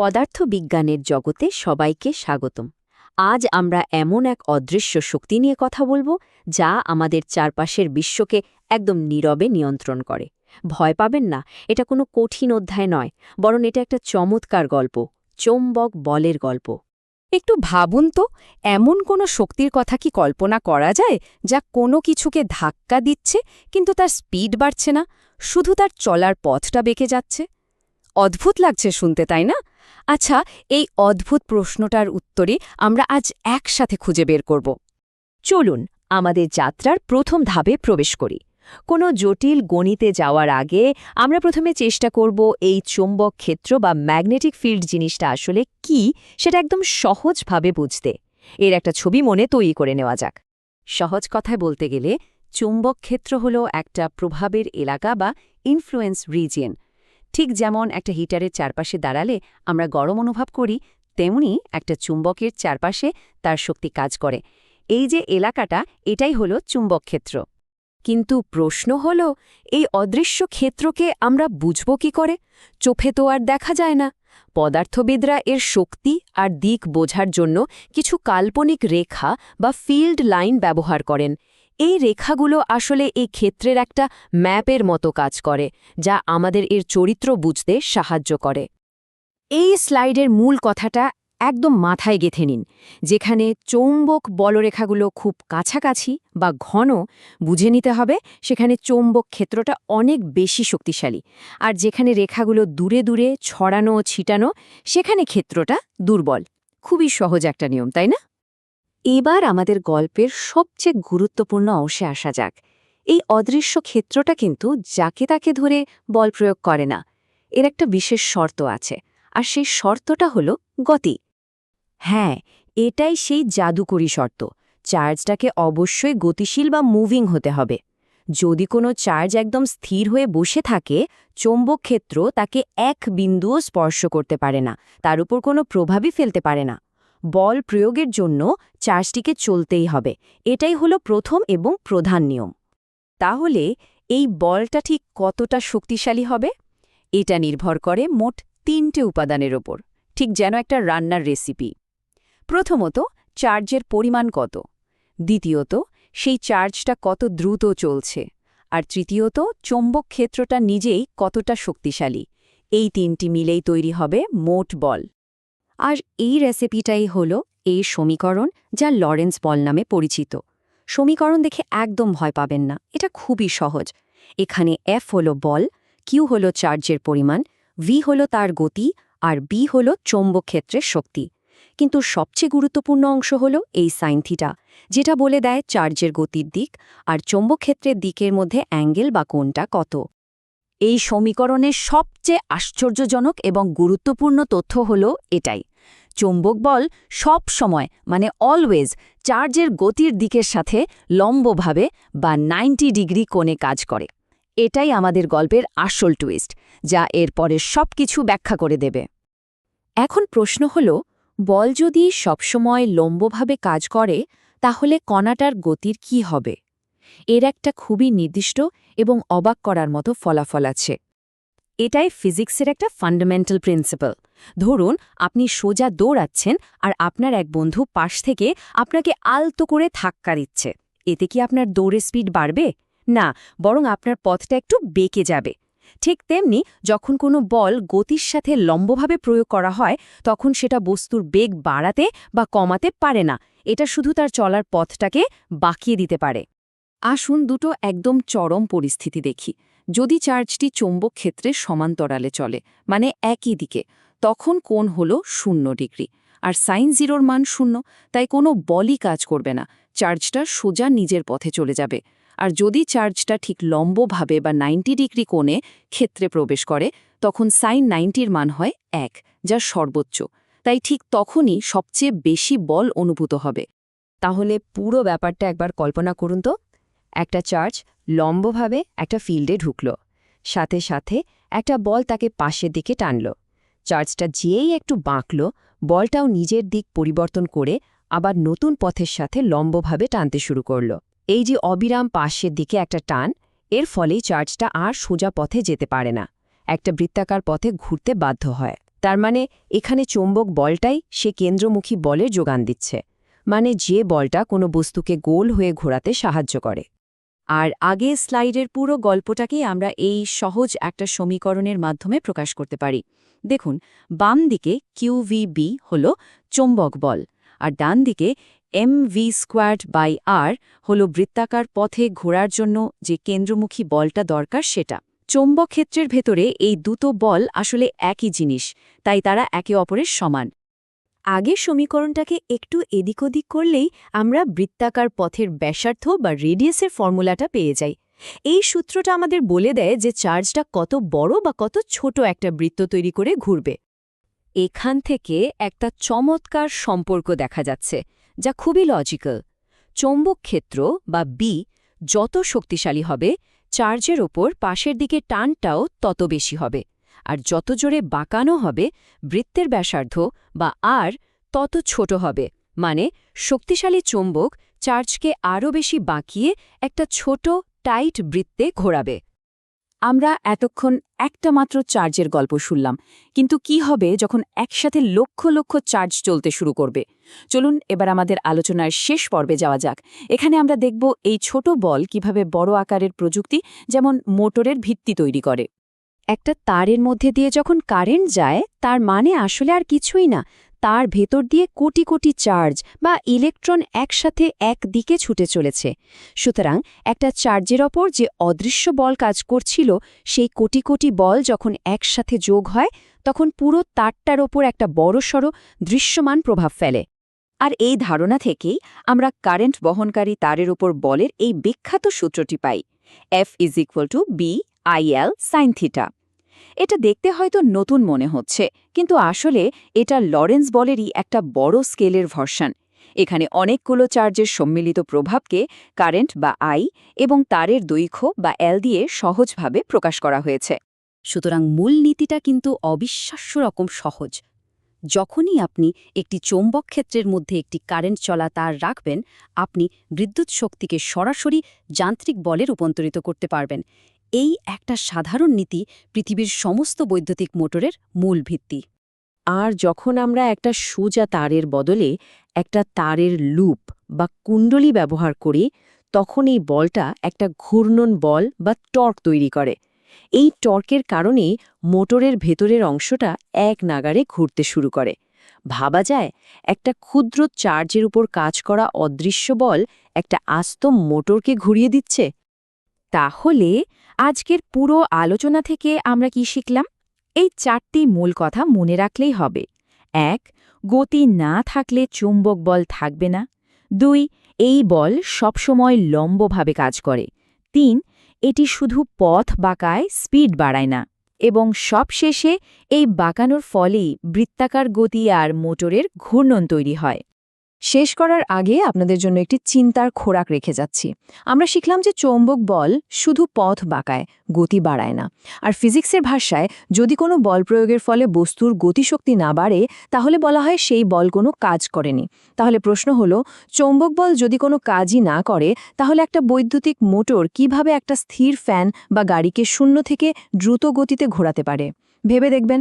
পদার্থবিজ্ঞানের জগতে সবাইকে স্বাগতম। আজ আমরা এমন এক অদৃশ্য শক্তি নিয়ে কথা বলবো যা আমাদের চারপাশের বিশ্বকে একদম নীরবে নিয়ন্ত্রণ করে। ভয় পাবেন না, এটা কোনো কঠিন অধ্যায় নয়, বরং এটা একটা চমৎকার গল্প, চৌম্বক বলের গল্প। একটু ভাবুন তো, এমন কোনো শক্তির কথা কি কল্পনা করা যায় যা কোনো কিছুকে ধাক্কা দিচ্ছে কিন্তু তার স্পিড বাড়ছে না, শুধু তার চলার পথটা বেঁকে যাচ্ছে? অদ্ভুত লাগছে শুনতে, তাই না? আচ্ছা, এই অদ্ভুত প্রশ্নটার উত্তরে আমরা আজ একসাথে খুঁজে বের করব। চলুন আমাদের যাত্রার প্রথম ধাপে প্রবেশ করি। কোনো জটিল গণিতে যাওয়ার আগে আমরা প্রথমে চেষ্টা করব এই চৌম্বক ক্ষেত্র বা ম্যাগনেটিক ফিল্ড জিনিসটা আসলে কি সেটা একদম সহজভাবে বুঝতে। এর একটা ছবি মনে তৈরি করে নেওয়া যাক। সহজ কথায় বলতে গেলে চৌম্বক ক্ষেত্র হল একটা প্রভাবের এলাকা বা ইনফ্লুয়েন্স রিজিয়ন। ঠিক যেমন একটা হিটারের চারপাশে দাঁড়ালে আমরা গরম অনুভব করি, তেমনি একটা চুম্বকের চারপাশে তার শক্তি কাজ করে। এই যে এলাকাটা, এটাই হলো চুম্বক ক্ষেত্র। কিন্তু প্রশ্ন হল, এই অদৃশ্য ক্ষেত্রকে আমরা বুঝব কি করে? চোখে তো আর দেখা যায় না। পদার্থবিদরা এর শক্তি আর দিক বোঝার জন্য কিছু কাল্পনিক রেখা বা ফিল্ড লাইন ব্যবহার করেন। এই রেখাগুলো আসলে এই ক্ষেত্রের একটা ম্যাপের মতো কাজ করে, যা আমাদের এর চরিত্র বুঝতে সাহায্য করে। এই স্লাইডের মূল কথাটা একদম মাথায় গেঁথে নিন। যেখানে চৌম্বক বলরেখাগুলো খুব কাছাকাছি বা ঘন, বুঝে নিতে হবে সেখানে চৌম্বক ক্ষেত্রটা অনেক বেশি শক্তিশালী। আর যেখানে রেখাগুলো দূরে দূরে ছড়ানো ও ছিটানো, সেখানে ক্ষেত্রটা দুর্বল। খুবই সহজ একটা নিয়ম, তাই না? এবার আমাদের গল্পের সবচেয়ে গুরুত্বপূর্ণ অংশে আসা যাক। এই অদৃশ্য ক্ষেত্রটা কিন্তু যাকে তাকে ধরে বল প্রয়োগ করে না। এর একটা বিশেষ শর্ত আছে, আর সেই শর্তটা হলো গতি। হ্যাঁ, এটাই সেই জাদুকরী শর্ত। চার্জটাকে অবশ্যই গতিশীল বা মুভিং হতে হবে। যদি কোনো চার্জ একদম স্থির হয়ে বসে থাকে, চৌম্বক ক্ষেত্র তাকে এক বিন্দুও স্পর্শ করতে পারে না, তার উপর কোনো প্রভাবই ফেলতে পারে না। বল প্রয়োগের জন্য চার্জটিকে চলতেই হবে। এটাই হলো প্রথম এবং প্রধান নিয়ম। তাহলে এই বলটা ঠিক কতটা শক্তিশালী হবে? এটা নির্ভর করে মোট 3টে উপাদানের ওপর, ঠিক যেন একটা রান্নার রেসিপি। প্রথমত, চার্জের পরিমাণ কত। দ্বিতীয়ত, সেই চার্জটা কত দ্রুত চলছে। আর তৃতীয়ত, চৌম্বক ক্ষেত্রটা নিজেই কতটা শক্তিশালী। এই 3টি মিলেই তৈরি হবে মোট বল। আর এই রেসিপিটাই হলো এই সমীকরণ, যা লরেন্স বল নামে পরিচিত। সমীকরণ দেখে একদম ভয় পাবেন না, এটা খুবই সহজ। এখানে F হলো বল, Q হলো চার্জের পরিমাণ, V হলো তার গতি, আর B হলো চৌম্বক ক্ষেত্রের শক্তি। কিন্তু সবচেয়ে গুরুত্বপূর্ণ অংশ হলো এই সাইন থিটা, যেটা বলে দেয় চার্জের গতির দিক আর চৌম্বক ক্ষেত্রের দিকের মধ্যে অ্যাঙ্গেল বা কোণটা কত। এই সমীকরণের সবচেয়ে আশ্চর্যজনক এবং গুরুত্বপূর্ণ তথ্য হল এটাই: চৌম্বক বল সব সময়, মানে অলওয়েজ, চার্জের গতির দিকের সাথে লম্বভাবে বা 90 ডিগ্রি কোণে কাজ করে। এটাই আমাদের গল্পের আসল টুইস্ট, যা এরপরে সবকিছু ব্যাখ্যা করে দেবে। এখন প্রশ্ন হল, বল যদি সবসময় লম্বভাবে কাজ করে, তাহলে কণাটার গতির কি হবে? এর একটা খুবই নির্দিষ্ট এবং অবাক করার মতো ফলাফল আছে। এটাই ফিজিক্সের একটা ফান্ডামেন্টাল প্রিন্সিপাল। ধরুন, আপনি সোজা দৌড়াচ্ছেন আর আপনার এক বন্ধু পাশ থেকে আপনাকে আলতো করে ধাক্কা দিচ্ছে। এতে কি আপনার দৌড়ের স্পিড বাড়বে? না, বরং আপনার পথটা একটু বেঁকে যাবে। ঠিক তেমনি, যখন কোনো বল গতির সাথে লম্বভাবে প্রয়োগ করা হয়, তখন সেটা বস্তুর বেগ বাড়াতে বা কমাতে পারে না। এটা শুধু তার চলার পথটাকে বাঁকিয়ে দিতে পারে। আসুন দুটো একদম চরম পরিস্থিতি দেখি। যদি চার্জটি চৌম্বক ক্ষেত্রে সমান্তরালে চলে, মানে একই দিকে, তখন কোণ হল 0 ডিগ্রি, আর সাইন 0-র মান 0, তাই কোনো বলই কাজ করবে না। চার্জটা সোজা নিজের পথে চলে যাবে। আর যদি চার্জটা ঠিক লম্বভাবে বা 90 ডিগ্রি কোণে ক্ষেত্রে প্রবেশ করে, তখন সাইন 90-র মান হয় 1, যা সর্বোচ্চ। তাই ঠিক তখনই সবচেয়ে বেশি বল অনুভূত হবে। তাহলে পুরো ব্যাপারটা একবার কল্পনা করুন তো। একটা চার্জ লম্বভাবে একটা ফিল্ডে ঢুকল, সাথে সাথে একটা বল তাকে পাশের দিকে টানল। চার্জটা যেই একটু বাঁকল, বলটাও নিজের দিক পরিবর্তন করে আবার নতুন পথের সাথে লম্বভাবে টানতে শুরু করল। এই যে অবিরাম পাশের দিকে একটা টান, এর ফলেই চার্জটা আর সোজা পথে যেতে পারে না, একটা বৃত্তাকার পথে ঘুরতে বাধ্য হয়। তার মানে এখানে চৌম্বক বলটাই সে কেন্দ্রমুখী বলের যোগান দিচ্ছে, মানে যে বলটা কোনো বস্তুকে গোল হয়ে ঘোরাতে সাহায্য করে। আর আগে স্লাইডের পুরো গল্পটাকেই আমরা এই সহজ একটা সমীকরণের মাধ্যমে প্রকাশ করতে পারি। দেখুন, বাম দিকে QVB হল চৌম্বক বল, আর ডান দিকে mv²/r হল বৃত্তাকার পথে ঘোরার জন্য যে কেন্দ্রমুখী বলটা দরকার সেটা। চৌম্বক ক্ষেত্রের ভেতরে এই দুটো বল আসলে একই জিনিস, তাই তারা একে অপরের সমান। আগের সমীকরণটাকে একটু এদিক ওদিক করলেই আমরা বৃত্তাকার পথের ব্যাসার্ধ বা রেডিয়াসের ফর্মুলাটা পেয়ে যাই। এই সূত্রটা আমাদের বলে দেয় যে চার্জটা কত বড় বা কত ছোট একটা বৃত্ত তৈরি করে ঘুরবে। এখান থেকে একটা চমৎকার সম্পর্ক দেখা যাচ্ছে, যা খুবই লজিক্যাল। চৌম্বক ক্ষেত্র বা বি যত শক্তিশালী হবে, চার্জের ওপর পাশের দিকে টানটাও তত বেশি হবে, আর যত জোরে বাঁকানো হবে, বৃত্তের ব্যাসার্ধ বা আর তত ছোট হবে। মানে শক্তিশালী চৌম্বক চার্জকে আরও বেশি বাঁকিয়ে একটা ছোট টাইট বৃত্তে ঘোরাবে। আমরা এতক্ষণ একটা মাত্র চার্জের গল্প শুনলাম, কিন্তু কি হবে যখন একসাথে লক্ষ লক্ষ চার্জ চলতে শুরু করবে? চলুন এবার আমাদের আলোচনার শেষ পর্বে যাওয়া যাক। এখানে আমরা দেখব এই ছোট বল কিভাবে বড় আকারের প্রযুক্তি, যেমন মোটরের ভিত্তি তৈরি করে। একটা তারের মধ্যে দিয়ে যখন কারেন্ট যায়, তার মানে আসলে আর কিছুই না, তার ভেতর দিয়ে কোটি কোটি চার্জ বা ইলেকট্রন একসাথে একদিকে ছুটে চলেছে। সুতরাং একটা চার্জের ওপর যে অদৃশ্য বল কাজ করছিল, সেই কোটি কোটি বল যখন একসাথে যোগ হয়, তখন পুরো তারটার ওপর একটা বড়সড় দৃশ্যমান প্রভাব ফেলে। আর এই ধারণা থেকেই আমরা কারেন্ট বহনকারী তারের ওপর বলের এই বিখ্যাত সূত্রটি পাই, F=B/IL sin θ। এটা দেখতে হয়তো নতুন মনে হচ্ছে, কিন্তু আসলে এটা লরেন্স বলেরই একটা বড় স্কেলের ভার্সন। এখানে অনেকগুলো চার্জের সম্মিলিত প্রভাবকে কারেন্ট বা আই এবং তারের দৈর্ঘ্য বা এল দিয়ে সহজভাবে প্রকাশ করা হয়েছে। সুতরাং মূল নীতিটা কিন্তু অবিশ্বাস্য রকম সহজ। যখনই আপনি একটি চৌম্বক ক্ষেত্রের মধ্যে একটি কারেন্ট চলা তার রাখবেন, আপনি বিদ্যুৎ শক্তিকে সরাসরি যান্ত্রিক বলে রূপান্তরিত করতে পারবেন। এই একটা সাধারণ নীতি পৃথিবীর সমস্ত বৈদ্যুতিক মোটরের মূল ভিত্তি। আর যখন আমরা একটা সোজা তারের বদলে একটা তারের লুপ বা কুণ্ডলী ব্যবহার করি, তখন এই বলটা একটা ঘূর্ণন বল বা টর্ক তৈরি করে। এই টর্কের কারণেই মোটরের ভেতরের অংশটা এক নাগাড়ে ঘুরতে শুরু করে। ভাবা যায়, একটা ক্ষুদ্র চার্জের উপর কাজ করা অদৃশ্য বল একটা আস্ত মোটরকে ঘুরিয়ে দিচ্ছে। তাহলে আজকের পুরো আলোচনা থেকে আমরা কি শিখলাম? এই চারটি মূল কথা মনে রাখলেই হবে। ১. গতি না থাকলে চুম্বক বল থাকবে না। ২. এই বল সবসময় লম্বভাবে কাজ করে। ৩. এটি শুধু পথ বাঁকায়, স্পিড বাড়ায় না। এবং সবশেষে এই বাঁকানোর ফলেই বৃত্তাকার গতি আর মোটরের ঘূর্ণন তৈরি হয়। শেষ করার আগে আপনাদের জন্য একটি চিন্তার খোরাক রেখে যাচ্ছি। আমরা শিখলাম যে চৌম্বক বল শুধু পথ বাঁকায়, গতি বাড়ায় না। আর ফিজিক্সের ভাষায় যদি কোনো বল প্রয়োগের ফলে বস্তুর গতিশক্তি না বাড়ে, তাহলে বলা হয় সেই বল কোনো কাজ করেনি। তাহলে প্রশ্ন হলো, চৌম্বক বল যদি কোনো কাজই না করে, তাহলে একটা বৈদ্যুতিক মোটর কিভাবে একটা স্থির ফ্যান বা গাড়িকে শূন্য থেকে দ্রুত গতিতে ঘোরাতে পারে? ভেবে দেখবেন।